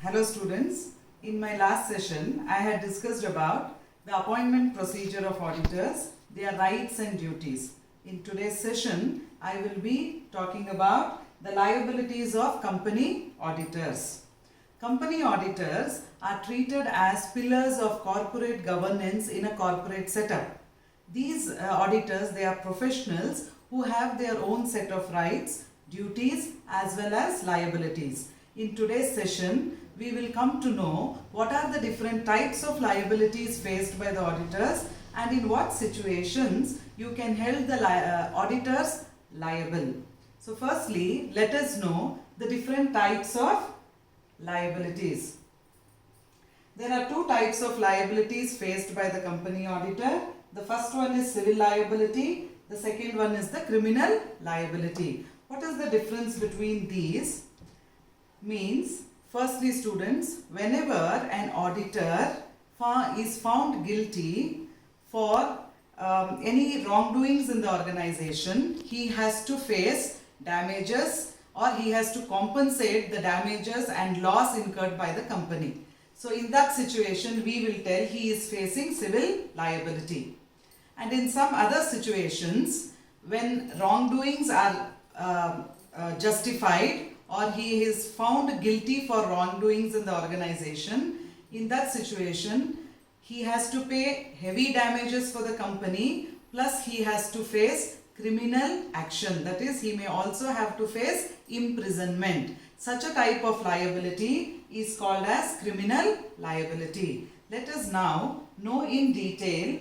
Hello students, in my last session I had discussed about the appointment procedure of auditors, their rights and duties. In today's session I will be talking about the liabilities of company auditors. Company auditors are treated as pillars of corporate governance in a corporate setup. These auditors, they are professionals who have their own set of rights, duties as well as liabilities. In today's session, we will come to know what are the different types of liabilities faced by the auditors and in what situations you can hold the auditors liable. So firstly, let us know the different types of liabilities. There are two types of liabilities faced by the company auditor. The first one is civil liability, the second one is the criminal liability. What is the difference between these? Means, firstly students, whenever an auditor is found guilty for any wrongdoings in the organization, he has to face damages or he has to compensate the damages and loss incurred by the company. So in that situation we will tell he is facing civil liability. And in some other situations, when wrongdoings are justified or he is found guilty for wrongdoings in the organization, in that situation he has to pay heavy damages for the company, plus he has to face criminal action, that is he may also have to face imprisonment. Such a type of liability is called as criminal liability. Let us now know in detail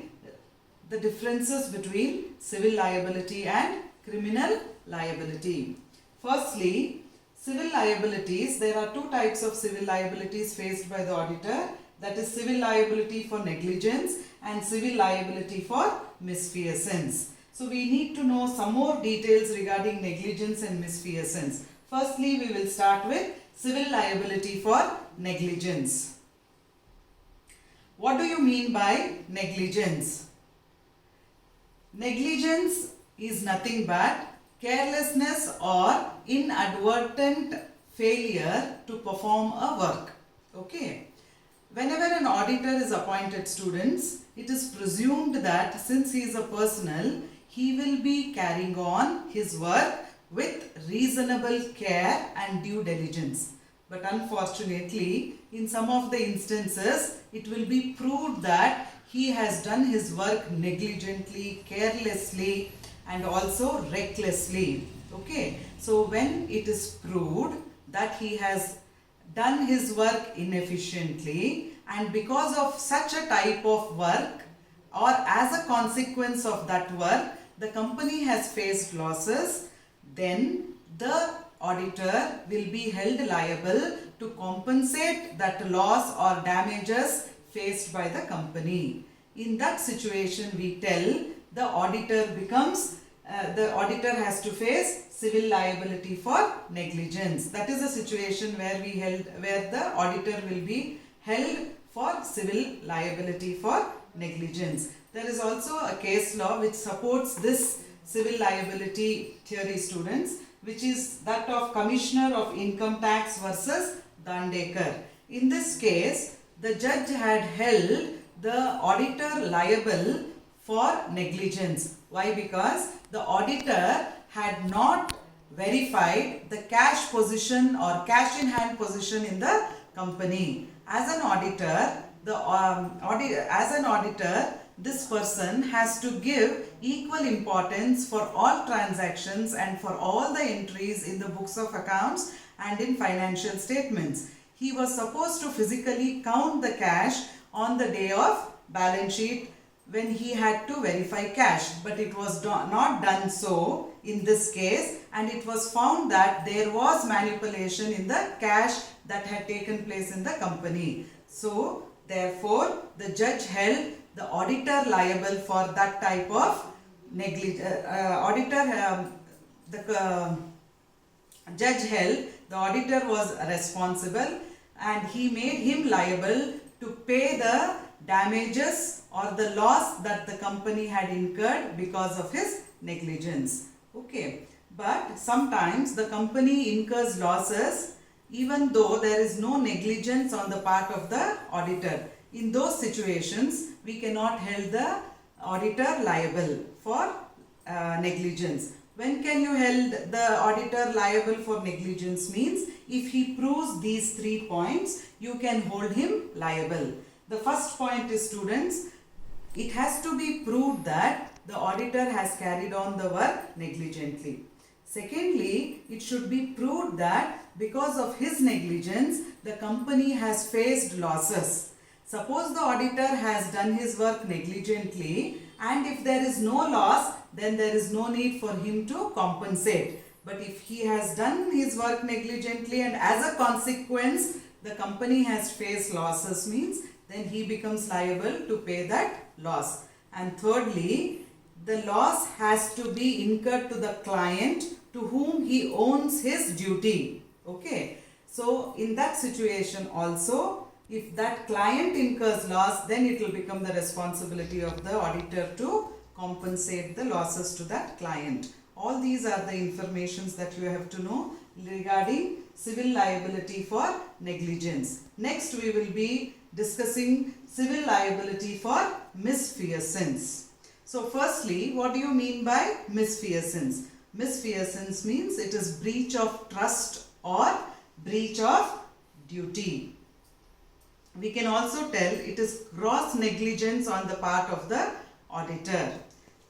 the differences between civil liability and criminal liability. Firstly, civil liabilities, there are two types of civil liabilities faced by the auditor, that is civil liability for negligence and civil liability for misfeasance. So we need to know some more details regarding negligence and misfeasance. Firstly, we will start with civil liability for negligence. What do you mean by negligence? Negligence is nothing but carelessness or inadvertent failure to perform a work. Okay. Whenever an auditor is appointed, students, it is presumed that since he is a personnel, he will be carrying on his work with reasonable care and due diligence. But unfortunately, in some of the instances, it will be proved that he has done his work negligently, carelessly and also recklessly. Okay. So when it is proved that he has done his work inefficiently and because of such a type of work or as a consequence of that work, the company has faced losses, then the auditor will be held liable to compensate that loss or damages faced by the company. In that situation, we tell the auditor has to face civil liability for negligence. That is a situation where the auditor will be held for civil liability for negligence. There is also a case law which supports this civil liability theory, students, which is that of Commissioner of Income Tax versus Dandekar. In this case, the judge had held the auditor liable for negligence. Why? Because the auditor had not verified the cash position or cash in hand position in the company. As an auditor, this person has to give equal importance for all transactions and for all the entries in the books of accounts and in financial statements. He was supposed to physically count the cash on the day of balance sheet when he had to verify cash, but it was not done so in this case, and it was found that there was manipulation in the cash that had taken place in the company. So therefore the judge held the auditor liable for that type of negligence. Judge held the auditor was responsible and he made him liable to pay the damages or the loss that the company had incurred because of his negligence. Okay. But sometimes the company incurs losses even though there is no negligence on the part of the auditor. In those situations, we cannot hold the auditor liable for negligence. When can you hold the auditor liable for negligence means if he proves these 3 points, you can hold him liable. The first point is, students, it has to be proved that the auditor has carried on the work negligently. Secondly, it should be proved that because of his negligence, the company has faced losses. Suppose the auditor has done his work negligently, and if there is no loss, then there is no need for him to compensate. But if he has done his work negligently and as a consequence the company has faced losses means then he becomes liable to pay that loss. And thirdly, the loss has to be incurred to the client to whom he owns his duty. Okay. So in that situation also, if that client incurs loss, then it will become the responsibility of the auditor to compensate the losses to that client. All these are the informations that you have to know regarding civil liability for negligence. Next we will be discussing civil liability for misfeasance. So firstly, what do you mean by misfeasance? Misfeasance means it is breach of trust or breach of duty. We can also tell it is gross negligence on the part of the auditor.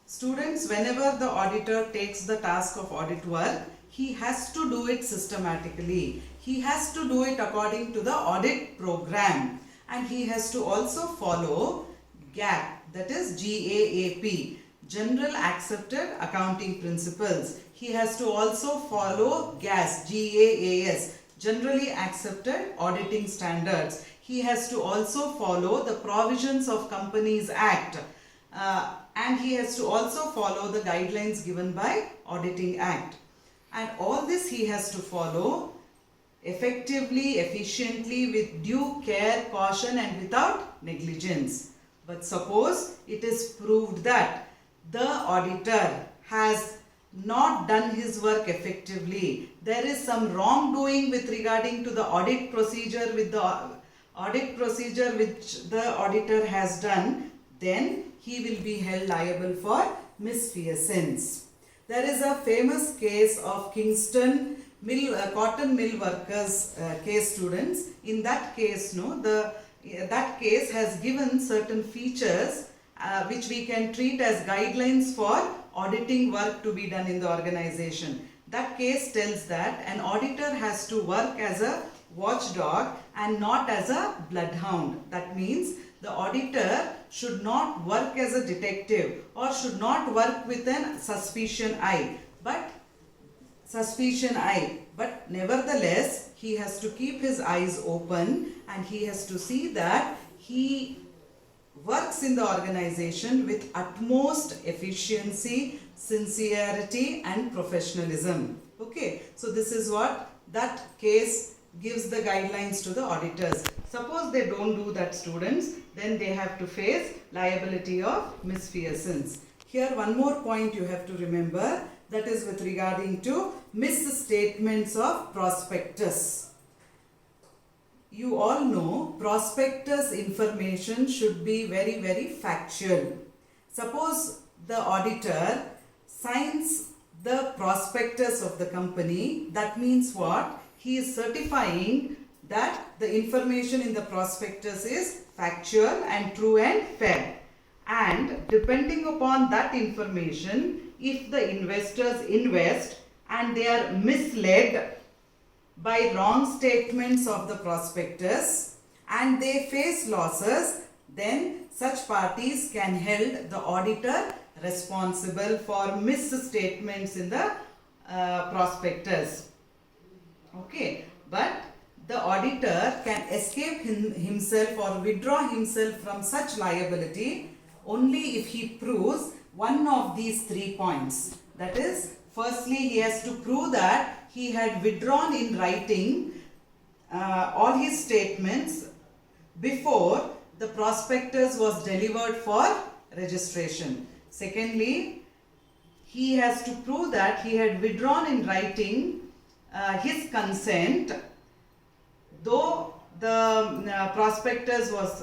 Students, whenever the auditor takes the task of audit work, he has to do it systematically. He has to do it according to the audit program, and he has to also follow GAAP, that is GAAP, General Accepted Accounting Principles. He has to also follow GAAS, Generally Accepted Auditing Standards. He has to also follow the provisions of Companies Act, and he has to also follow the guidelines given by Auditing Act. And all this he has to follow effectively, efficiently, with due care, caution and without negligence. But suppose it is proved that the auditor has not done his work effectively, there is some wrongdoing with regarding to the audit procedure which the auditor has done, then he will be held liable for misfeasance. There is a famous case of Kingston cotton mill workers case, students. In that case, that case has given certain features which we can treat as guidelines for auditing work to be done in the organization. That case tells that an auditor has to work as a watchdog and not as a bloodhound. That means the auditor should not work as a detective or should not work with an suspicion eye, but nevertheless he has to keep his eyes open and he has to see that he works in the organization with utmost efficiency, sincerity and professionalism. Okay, so this is what that case gives the guidelines to the auditors. Suppose they don't do that, students, then they have to face liability of misfeasance. Here one more point you have to remember, that is with regarding to misstatements of prospectus. You all know prospectus information should be very, very factual. Suppose the auditor signs the prospectus of the company, that means what? He is certifying that the information in the prospectus is factual and true and fair. And depending upon that information, if the investors invest and they are misled by wrong statements of the prospectus and they face losses, then such parties can hold the auditor responsible for misstatements in the prospectus. Okay, but the auditor can escape himself or withdraw himself from such liability only if he proves one of these 3 points. That is, firstly, he has to prove that he had withdrawn in writing all his statements before the prospectus was delivered for registration. Secondly, he has to prove that he had withdrawn in writing his consent though the prospectus was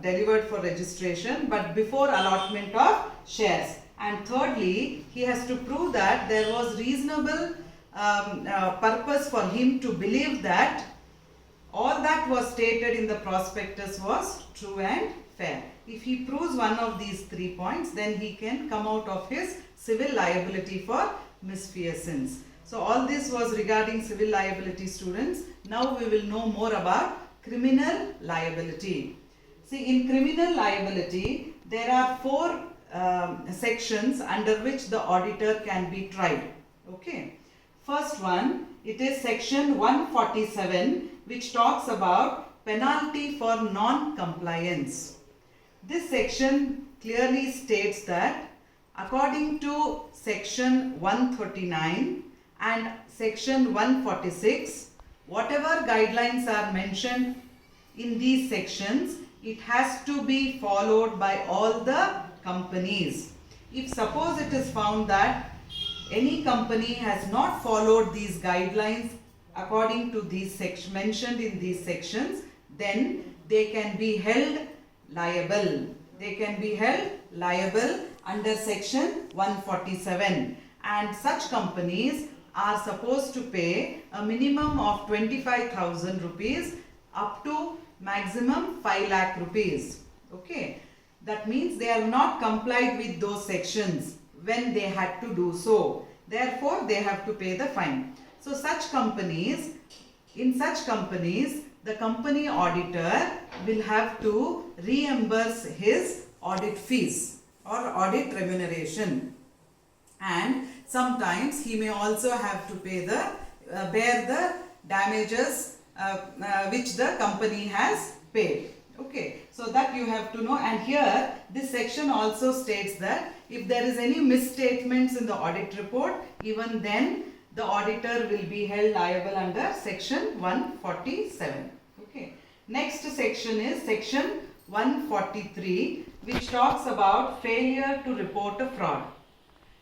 delivered for registration, but before allotment of shares. And thirdly, he has to prove that there was reasonable purpose for him to believe that all that was stated in the prospectus was true and fair. If he proves one of these 3 points, then he can come out of his civil liability for misfeasance. So all this was regarding civil liability, students. Now we will know more about criminal liability. See, in criminal liability, there are 4 sections under which the auditor can be tried. Okay. First one, it is section 147, which talks about penalty for non-compliance. This section clearly states that according to section 139 and section 146, whatever guidelines are mentioned in these sections, it has to be followed by all the companies. If suppose it is found that any company has not followed these guidelines according to these sections mentioned in these sections, then they can be held liable. They can be held liable under section 147, and such companies are supposed to pay a minimum of 25,000 rupees up to maximum 5 lakh rupees. Okay, that means they are not complied with those sections when they had to do so. Therefore, they have to pay the fine. So, in such companies, the company auditor will have to reimburse his audit fees or audit remuneration, and sometimes he may also have to pay the bear the damages which the company has paid. Okay, so that you have to know. And here this section also states that if there is any misstatements in the audit report, even then the auditor will be held liable under section 147. Okay, next section is section 143, which talks about failure to report a fraud.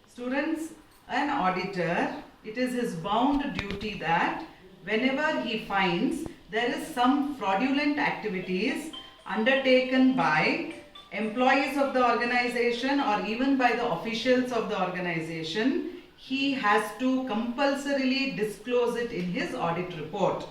Students, an auditor, it is his bound duty that whenever he finds there is some fraudulent activities undertaken by employees of the organization or even by the officials of the organization, he has to compulsorily disclose it in his audit report.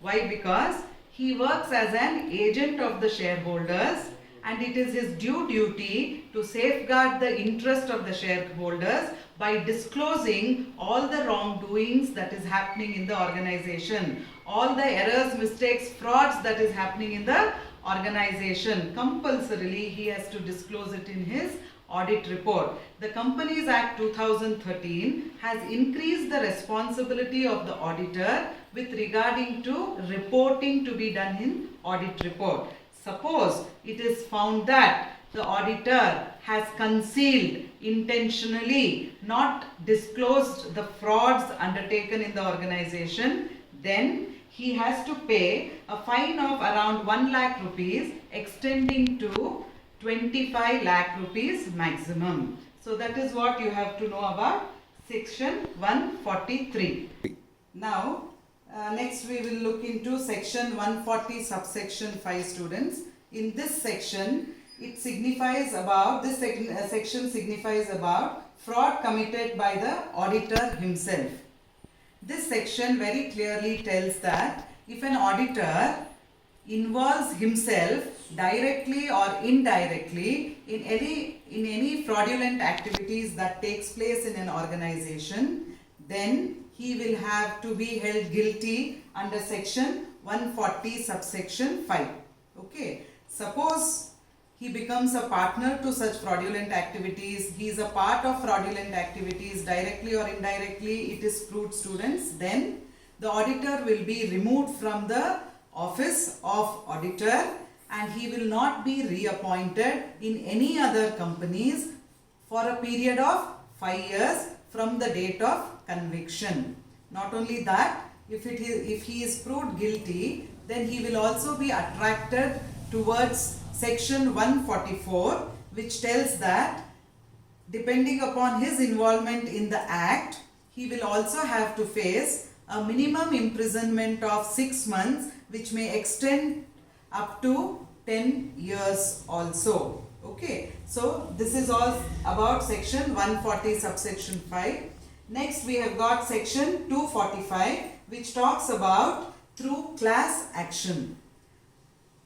Why? Because he works as an agent of the shareholders, and it is his duty to safeguard the interest of the shareholders by disclosing all the wrongdoings that is happening in the organization, all the errors, mistakes, frauds that is happening in the organization. Compulsorily he has to disclose it in his audit report. The Companies Act 2013 has increased the responsibility of the auditor with regarding to reporting to be done in audit report. Suppose it is found that the auditor has concealed intentionally, not disclosed the frauds undertaken in the organization, then he has to pay a fine of around 1 lakh rupees extending to 25 lakh rupees maximum. So that is what you have to know about section 143. Now next we will look into section 140 subsection 5, students. In this section it signifies about, this section signifies about fraud committed by the auditor himself. This section very clearly tells that if an auditor involves himself directly or indirectly in any fraudulent activities that takes place in an organization, then he will have to be held guilty under section 140 subsection 5. Okay, suppose he becomes a partner to such fraudulent activities, he is a part of fraudulent activities directly or indirectly, it is proved, students, then the auditor will be removed from the office of auditor and he will not be reappointed in any other companies for a period of 5 years from the date of conviction. Not only that, if he is proved guilty, then he will also be attracted towards section 144, which tells that depending upon his involvement in the act, he will also have to face a minimum imprisonment of 6 months which may extend up to 10 years also. Okay, so this is all about section 140 subsection 5. Next we have got section 245, which talks about through class action.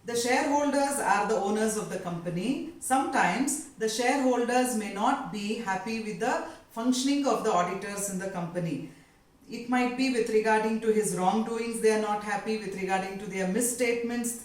The shareholders are the owners of the company. Sometimes the shareholders may not be happy with the functioning of the auditors in the company. It might be with regarding to his wrongdoings they are not happy, with regarding to their misstatements,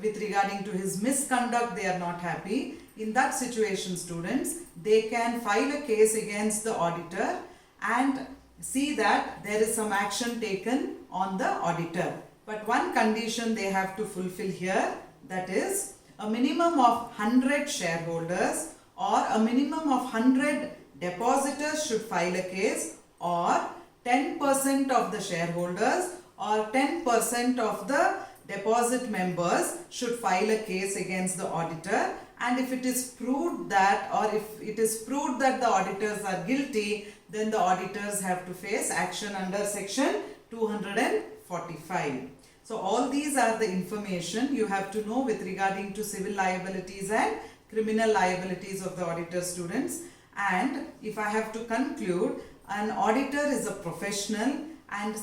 with regarding to his misconduct they are not happy. In that situation, students, they can file a case against the auditor and see that there is some action taken on the auditor. But one condition they have to fulfill here, that is a minimum of 100 shareholders or a minimum of 100 depositors should file a case, or 10% of the shareholders or 10% of the deposit members should file a case against the auditor. And if it is proved that, or if it is proved that the auditors are guilty, then the auditors have to face action under section 245. So all these are the information you have to know with regarding to civil liabilities and criminal liabilities of the auditor, students. And if I have to conclude, an auditor is a professional, and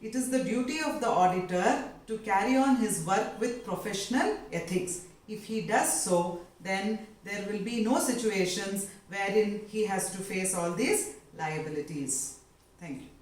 it is the duty of the auditor to carry on his work with professional ethics. If he does so, then there will be no situations wherein he has to face all these liabilities. Thank you.